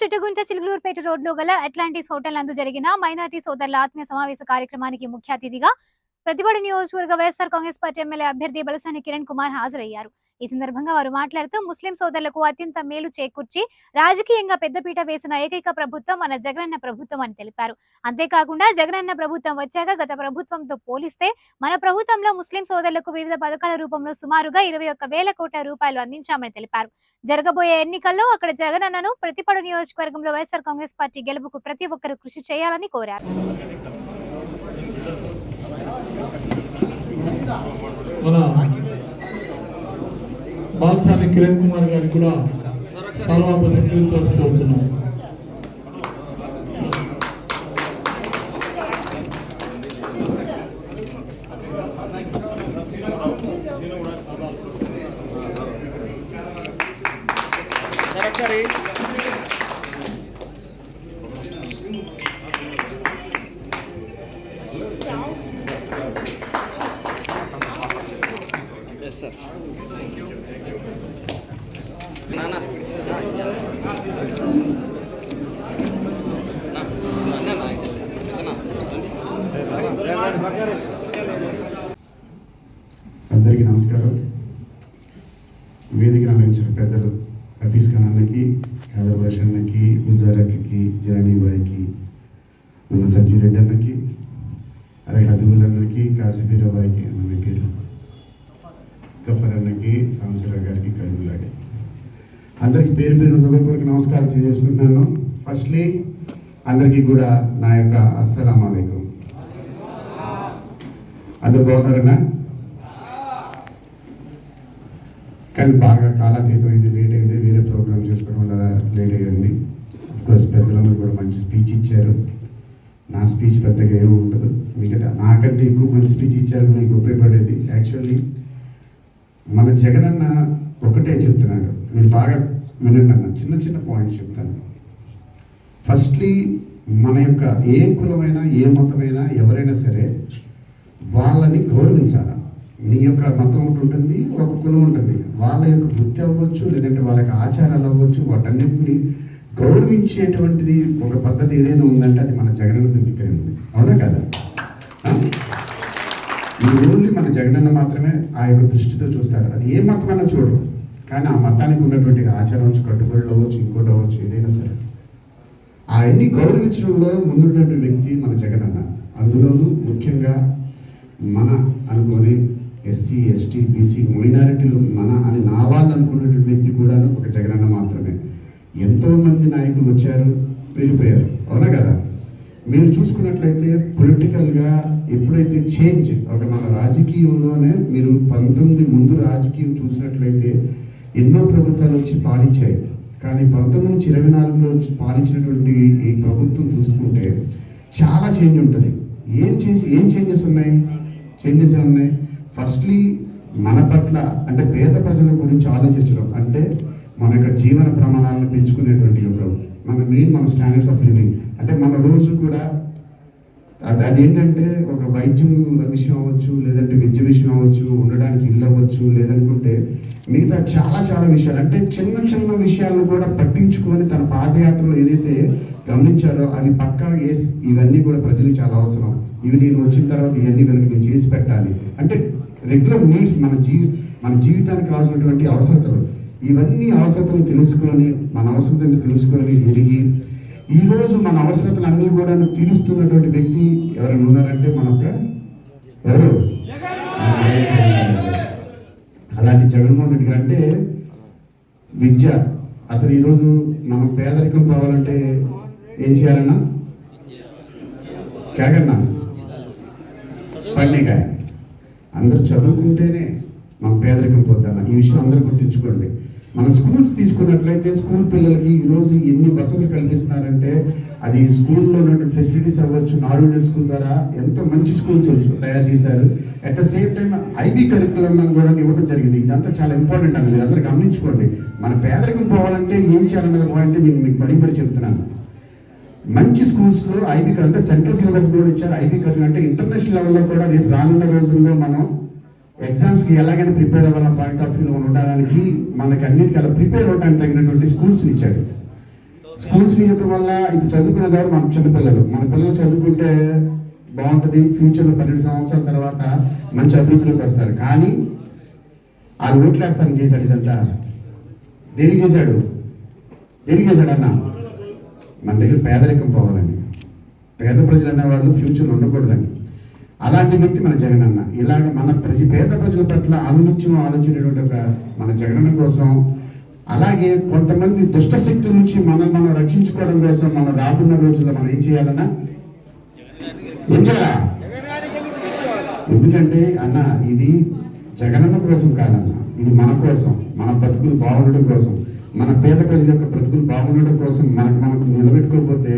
చుట్టుగుంట చిలుకలూరుపేట రోడ్లో గల Atlantis hotel నందు జరిగిన మైనార్టీ సోదరుల ఆత్మీయ సమావేశ కార్యక్రమానికి ముఖ్య అతిథిగా ప్రతిపాడు నియోజకవర్గ వైఎస్ఆర్ కాంగ్రెస్ పార్టీ ఎమ్మెల్యే అభ్యర్థి బలసాని కిరణ్ కుమార్ హాజరయ్యారు. ఈ సందర్భంగా వారు మాట్లాడుతూ ముస్లిం సోదరులకు అత్యంత మేలు చేకూర్చి రాజకీయంగా పెద్దపీట వేసిన ఏకైక ప్రభుత్వం మన జగనన్న ప్రభుత్వం అని తెలిపారు. అంతేకాకుండా జగనన్న ప్రభుత్వం వచ్చాక గత ప్రభుత్వంతో పోలిస్తే మన ప్రభుత్వంలో ముస్లిం సోదరులకు వివిధ పథకాల రూపంలో సుమారుగా 21,000 కోట్ల రూపాయలు అందించామని తెలిపారు. జరగబోయే ఎన్నికల్లో అక్కడ జగనన్నను ప్రతిపాడు నియోజకవర్గంలో వైఎస్ఆర్ కాంగ్రెస్ పార్టీ గెలుపుకు ప్రతి ఒక్కరూ కృషి చేయాలని కోరారు. బాలసాని కిరణ్ కుమార్ గారికి కూడా చాలా ప్రసిద్ధితో కోరుతున్నాం. అందరికీ నమస్కారం. వేదిక అలంకరించిన పెద్దలు హఫీజ్ ఖాన్ అన్నకి, ఖాదర్ భాష అన్నకి, గుజారక్కి, జానీ బాయ్కి, మన సంజీవ్ రెడ్డి అన్నకి, అలాగే హబీబుల్ అన్నకి, కాసిఫీర్ బాయ్కి అన్న పేరు, గఫర్ అన్నకి, సాంసరావు గారికి, కరీముల్లాగా అందరికీ పేరు పేరు హృదయపూర్వక నమస్కారం చేసుకుంటున్నాను. ఫస్ట్లీ అందరికీ కూడా నా యొక్క అస్సలాము అలైకుం. అందరు బాగున్నారన్నా? కానీ బాగా కాలాతీతం అయింది, లేట్ అయింది, వేరే ప్రోగ్రామ్ చేసుకోవడం వల్ల లేట్ అయ్యింది. అఫ్కోర్స్ పెద్దలందరూ కూడా మంచి స్పీచ్ ఇచ్చారు. నా స్పీచ్ పెద్దగా ఏమి ఉండదు, మీకంటే నాకంటే ఎక్కువ మంచి స్పీచ్ ఇచ్చారు, మీకు ఉపయోగపడేది. యాక్చువల్లీ మన జగనన్న ఒకటే చెప్తున్నాడు, మీరు బాగా వినండి అన్న. చిన్న చిన్న పాయింట్స్ చెప్తాను. ఫస్ట్లీ మన యొక్క ఏ కులమైనా ఏ మతమైనా ఎవరైనా సరే వాళ్ళని గౌరవించాలి. నీ యొక్క మతం ఒకటి ఉంటుంది, ఒక కులం ఉంటుంది, వాళ్ళ యొక్క వృత్తి అవ్వచ్చు, లేదంటే వాళ్ళ యొక్క ఆచారాలు అవ్వచ్చు, వాటన్నిటిని గౌరవించేటువంటిది ఒక పద్ధతి ఏదైనా ఉందంటే అది మన జగనన్న దగ్గర ఉంది. అవునా కదా? ఈ ఓన్లీ మన జగనన్న మాత్రమే ఆ యొక్క దృష్టితో చూస్తారు. అది ఏ మతమైనా చూడరు, కానీ ఆ మతానికి ఉన్నటువంటి ఆచారం అవ్వచ్చు, కట్టుబడులు అవ్వచ్చు, ఇంకోటి అవ్వచ్చు, ఏదైనా సరే అవన్నీ గౌరవించడంలో ముందున్నటువంటి వ్యక్తి మన జగనన్న. అందులోనూ ముఖ్యంగా మన అనుకోని ఎస్సీ, ఎస్టీ, బీసీ, మైనారిటీలు మన అని నా వాళ్ళు అనుకున్నటువంటి వ్యక్తి కూడా ఒక జగనన్న మాత్రమే. ఎంతోమంది నాయకులు వచ్చారు, వెళ్ళిపోయారు. అవునా కదా? మీరు చూసుకున్నట్లయితే పొలిటికల్గా ఎప్పుడైతే చేంజ్ ఒక మన రాజకీయంలోనే మీరు 19 ముందు రాజకీయం చూసినట్లయితే ఎన్నో ప్రభుత్వాలు వచ్చి పాలించాయి. కానీ 1924లో వచ్చి పాలించినటువంటి ఈ ప్రభుత్వం చూసుకుంటే చాలా చేంజ్ ఉంటుంది. ఏం చేంజెస్ ఉన్నాయి? చేంజెస్ ఏమున్నాయి? ఫస్ట్లీ మన పట్ల అంటే పేద ప్రజల గురించి ఆలోచించడం, అంటే మన యొక్క జీవన ప్రమాణాలను పెంచుకునేటువంటి యొక్క మన స్టాండర్డ్స్ ఆఫ్ లివింగ్, అంటే మన రోజు కూడా అదేంటంటే ఒక వైద్యం విషయం అవ్వచ్చు, లేదంటే విద్య విషయం అవ్వచ్చు, ఉండడానికి ఇల్లు అవ్వచ్చు, లేదనుకుంటే మిగతా చాలా చాలా విషయాలు, అంటే చిన్న చిన్న విషయాలను కూడా పట్టించుకొని తన పాదయాత్రలో ఏదైతే గమనించారో అవి పక్కా ఇవన్నీ కూడా ప్రజలకు చాలా అవసరం. ఇవి నేను వచ్చిన తర్వాత ఇవన్నీ వీళ్ళకి నేను చేసి పెట్టాలి అంటే రెగ్యులర్ నీడ్స్, మన జీవితానికి కావాల్సినటువంటి అవసరతలు, ఇవన్నీ అవసరతలు తెలుసుకొని మన అవసరతను తెలుసుకొని ఎరిగి ఈరోజు మన అవసరతలు అన్నీ కూడా తీరుస్తున్నటువంటి వ్యక్తి ఎవరైనా ఉన్నారంటే ఎవరు? అలాంటి జగన్మోహన్ రెడ్డి గారు. అంటే విద్య, అసలు ఈరోజు మనం పేదరికం పోవాలంటే ఏం చేయాలన్నా? కేకన్నా పన్నీకాయ. అందరూ చదువుకుంటేనే మన పేదరికం పోద్దన్న, ఈ విషయం అందరూ గుర్తుంచుకోండి. మన స్కూల్స్ తీసుకున్నట్లయితే స్కూల్ పిల్లలకి ఈరోజు ఎన్ని వసతులు కల్పిస్తున్నారంటే అది స్కూల్లో ఉన్నటువంటి ఫెసిలిటీస్ అవ్వచ్చు, నాడు స్కూల్ ద్వారా ఎంతో మంచి స్కూల్స్ తయారు చేశారు. At the same time IB curriculum కూడా ఇవ్వడం జరిగింది. ఇదంతా చాలా ఇంపార్టెంట్ అని మీరు అందరూ గమనించుకోండి. మన పేదరికం పోవాలంటే ఏం చేయాలన్నది పాయింట్ నేను మీకు మరీ చెప్తున్నాను. మంచి స్కూల్స్లో ఐబీ అంటే సెంట్రల్ సిలబస్ కూడా ఇచ్చారు. ఐబీ కరికులం అంటే ఇంటర్నేషనల్ లెవెల్లో కూడా రేపు రానున్న రోజుల్లో మనం ఎగ్జామ్స్కి ఎలాగైనా ప్రిపేర్ అవ్వాలన్న పాయింట్ ఆఫ్ వ్యూలో ఉండడానికి మనకి అన్నిటికీ అలా ప్రిపేర్ అవ్వడానికి తగినటువంటి స్కూల్స్ని ఇచ్చారు. స్కూల్స్ని ఇవ్వటం వల్ల ఇప్పుడు చదువుకునేదారు మన చిన్నపిల్లలు, మన పిల్లలు చదువుకుంటే బాగుంటుంది, ఫ్యూచర్లో 12 సంవత్సరాల తర్వాత మంచి అభివృద్ధిలోకి వస్తారు. కానీ వాళ్ళు ఓట్లేస్తారని చేశాడు. ఇదంతా దేనికి చేశాడు అన్న? మన దగ్గర పేదరికం పోవాలని, పేద ప్రజలు అనేవాళ్ళు ఫ్యూచర్లో ఉండకూడదని. అలాంటి వ్యక్తి మన జగన్ అన్న. ఇలాగ మన పేద ప్రజల పట్ల అనునిత్యం ఆలోచించేటువంటి ఒక మన జగనన్న కోసం, అలాగే కొంతమంది దుష్ట శక్తుల నుంచి మనం రక్షించుకోవడం కోసం మనం రాబోన్న రోజుల్లో మనం ఏం చేయాలన్నా, ఏం చేయాలా? ఎందుకంటే అన్న ఇది జగనన్న కోసం కాదన్న, ఇది మన కోసం, మన బతుకులు బాగుండడం కోసం, మన పేద ప్రజల యొక్క బ్రతుకులు బాగుండడం కోసం మనకు నిలబెట్టుకోకపోతే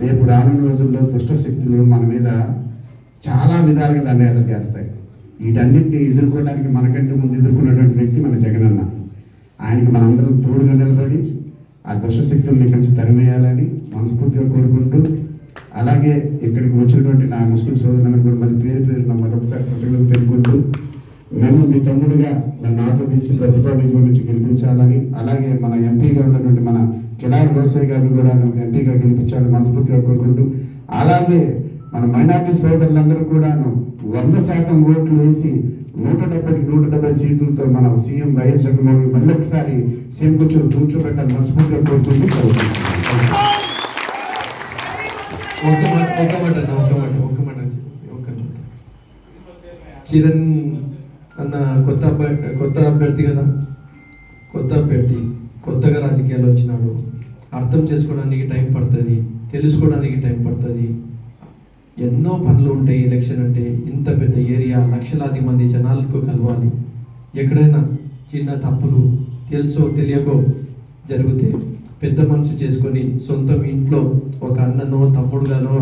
రేపు రానున్న రోజుల్లో దుష్ట శక్తులు మన మీద చాలా విధాలుగా దండయాత్ర చేస్తాయి. వీటన్నిటిని ఎదుర్కోవడానికి మనకంటే ముందు ఎదుర్కొన్నటువంటి వ్యక్తి మన జగనన్న. ఆయనకి మనందరం తోడుగా నిలబడి ఆ దుష్ట శక్తుల్ని కొంచెం తరిమేయాలని మనస్ఫూర్తిగా కోరుకుంటూ, అలాగే ఇక్కడికి వచ్చినటువంటి నా ముస్లిం సోదరులందరూ కూడా మళ్ళీ పేరు మరొకసారి కృతజ్ఞతలు తెలుపుకుంటూ, నన్ను మీ తమ్ముడుగా నన్ను ఆస్వాదించి ప్రతిభానిధి నుంచి గెలిపించాలని, అలాగే మన ఎంపీగా ఉన్నటువంటి మన కిలార్ గోసాయి గారిని కూడా ఎంపీగా గెలిపించాలని మనస్ఫూర్తిగా కోరుకుంటూ, అలాగే మన మైనార్టీ సోదరులందరూ కూడాను 100% ఓట్లు వేసి 170 సీట్లతో మన సీఎం వైఎస్ జగన్మోహన్ మళ్ళీ ఒకసారి సీఎం కూర్చోబెట్టాలని మనస్ఫూర్తిగా కోరుకుంటూ కిరణ్ అన్న కొత్త అభ్యర్థి కదా, కొత్తగా రాజకీయాలు వచ్చినాడు. అర్థం చేసుకోవడానికి టైం పడుతుంది, తెలుసుకోవడానికి టైం పడుతుంది. ఎన్నో పనులు ఉంటాయి. ఎలక్షన్ అంటే ఇంత పెద్ద ఏరియా, లక్షలాది మంది జనాలకు కలవాలి. ఎక్కడైనా చిన్న తప్పులు తెలుసో తెలియకో జరిగితే పెద్ద మనసు చేసుకొని సొంతం ఇంట్లో ఒక అన్ననో తమ్ముడుగానో